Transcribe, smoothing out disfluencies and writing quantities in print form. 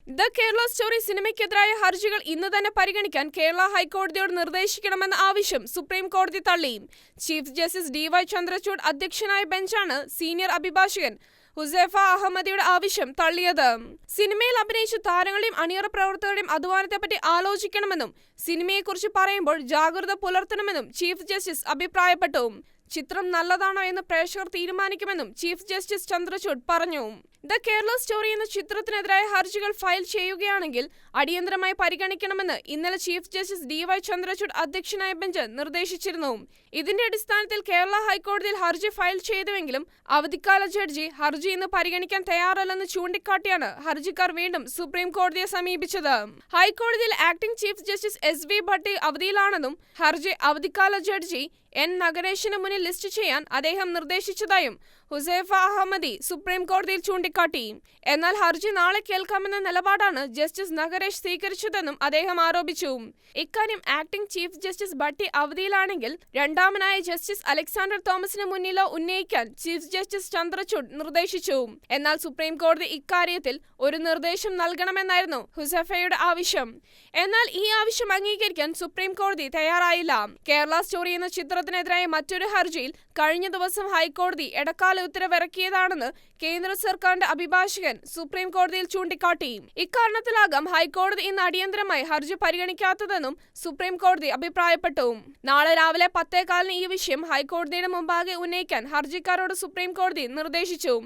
The Kerala story സിനിമയ്ക്കെതിരായ ഹർജികൾ ഇന്ന് തന്നെ പരിഗണിക്കാൻ കേരള ഹൈക്കോടതിയോട് നിർദ്ദേശിക്കണമെന്ന ആവശ്യം സുപ്രീം കോടതി തള്ളി. ചീഫ് ജസ്റ്റിസ് DY ചന്ദ്രചൂഡ് അധ്യക്ഷനായ ബെഞ്ചാണ് സീനിയർ അഭിഭാഷകൻ ഹുസൈഫ അഹമ്മദിയുടെ ആവശ്യം തള്ളിയത്. സിനിമയിൽ അഭിനയിച്ച താരങ്ങളുടെയും അണിയറ പ്രവർത്തകരുടെയും അധ്വാനത്തെപ്പറ്റി ആലോചിക്കണമെന്നും സിനിമയെക്കുറിച്ച് പറയുമ്പോൾ ജാഗ്രത പുലർത്തണമെന്നും ചീഫ് ജസ്റ്റിസ് അഭിപ്രായപ്പെട്ടു. ചിത്രം നല്ലതാണോ എന്ന് പ്രേക്ഷകർ തീരുമാനിക്കുമെന്നും ചീഫ് ജസ്റ്റിസ് ചന്ദ്രചൂഡ് പറഞ്ഞു. ദ കേരള സ്റ്റോറി എന്ന ചിത്രത്തിനെതിരായ ഹർജികൾ ഫയൽ ചെയ്യുകയാണെങ്കിൽ അടിയന്തരമായി പരിഗണിക്കണമെന്ന് ഇന്നലെ ചീഫ് ജസ്റ്റിസ് DY ചന്ദ്രചൂഡ് അധ്യക്ഷനായ ബെഞ്ച് നിർദ്ദേശിച്ചിരുന്നു. ഇതിന്റെ അടിസ്ഥാനത്തിൽ കേരള ഹൈക്കോടതിയിൽ ഹർജി ഫയൽ ചെയ്തുവെങ്കിലും അവധിക്കാല ജഡ്ജി ഹർജി ഇന്ന് പരിഗണിക്കാൻ തയ്യാറല്ലെന്ന് ചൂണ്ടിക്കാട്ടിയാണ് ഹർജിക്കാർ വീണ്ടും സുപ്രീം കോടതിയെ സമീപിച്ചത്. ഹൈക്കോടതിയിൽ acting chief justice SV Bhatti അവധിയിലാണെന്നും ഹർജി അവധിക്കാല ജഡ്ജി N നഗരേഷിന് മുന്നിൽ ലിസ്റ്റ് ചെയ്യാൻ അദ്ദേഹം നിർദ്ദേശിച്ചതായും ഹുസൈഫ അഹമ്മദി സുപ്രീം കോടതിയിൽ ചൂണ്ടിക്കാട്ടി. എന്നാൽ ഹർജി നാളെ കേൾക്കാമെന്ന നിലപാടാണ് ജസ്റ്റിസ് നഗരേഷ് സ്വീകരിച്ചതെന്നും അദ്ദേഹം ആരോപിച്ചു. ഇക്കാര്യം ആക്ടിംഗ് ചീഫ് ജസ്റ്റിസ് ഭട്ടി അവധിയിലാണെങ്കിൽ രണ്ടാമനായ ജസ്റ്റിസ് അലക്സാണ്ടർ തോമസിന് മുന്നിലോ ഉന്നയിക്കാൻ ചീഫ് ജസ്റ്റിസ് ചന്ദ്രചൂഡ് നിർദ്ദേശിച്ചു. എന്നാൽ സുപ്രീം കോടതി ഇക്കാര്യത്തിൽ ഒരു നിർദ്ദേശം നൽകണമെന്നായിരുന്നു ഹുസൈഫയുടെ ആവശ്യം. എന്നാൽ ഈ ആവശ്യം അംഗീകരിക്കാൻ സുപ്രീം കോടതി തയ്യാറായില്ല. കേരള സ്റ്റോറി എന്ന ചിത്രത്തിനെതിരായ മറ്റൊരു ഹർജിയിൽ കഴിഞ്ഞ ദിവസം ഹൈക്കോടതി ഇടക്കാല ഉത്തരവിറക്കിയതാണെന്ന് കേന്ദ്ര സർക്കാരിന്റെ അഭിഭാഷകൻ സുപ്രീം കോടതിയിൽ ചൂണ്ടിക്കാട്ടി. ഇക്കാരണത്തിലാകാം ഹൈക്കോടതി ഇന്ന് അടിയന്തരമായി ഹർജി പരിഗണിക്കാത്തതെന്നും സുപ്രീം കോടതി അഭിപ്രായപ്പെട്ടു. നാളെ രാവിലെ 10:15 ഈ വിഷയം ഹൈക്കോടതിയുടെ മുമ്പാകെ ഉന്നയിക്കാൻ ഹർജിക്കാരോട് സുപ്രീം കോടതി നിർദ്ദേശിച്ചു.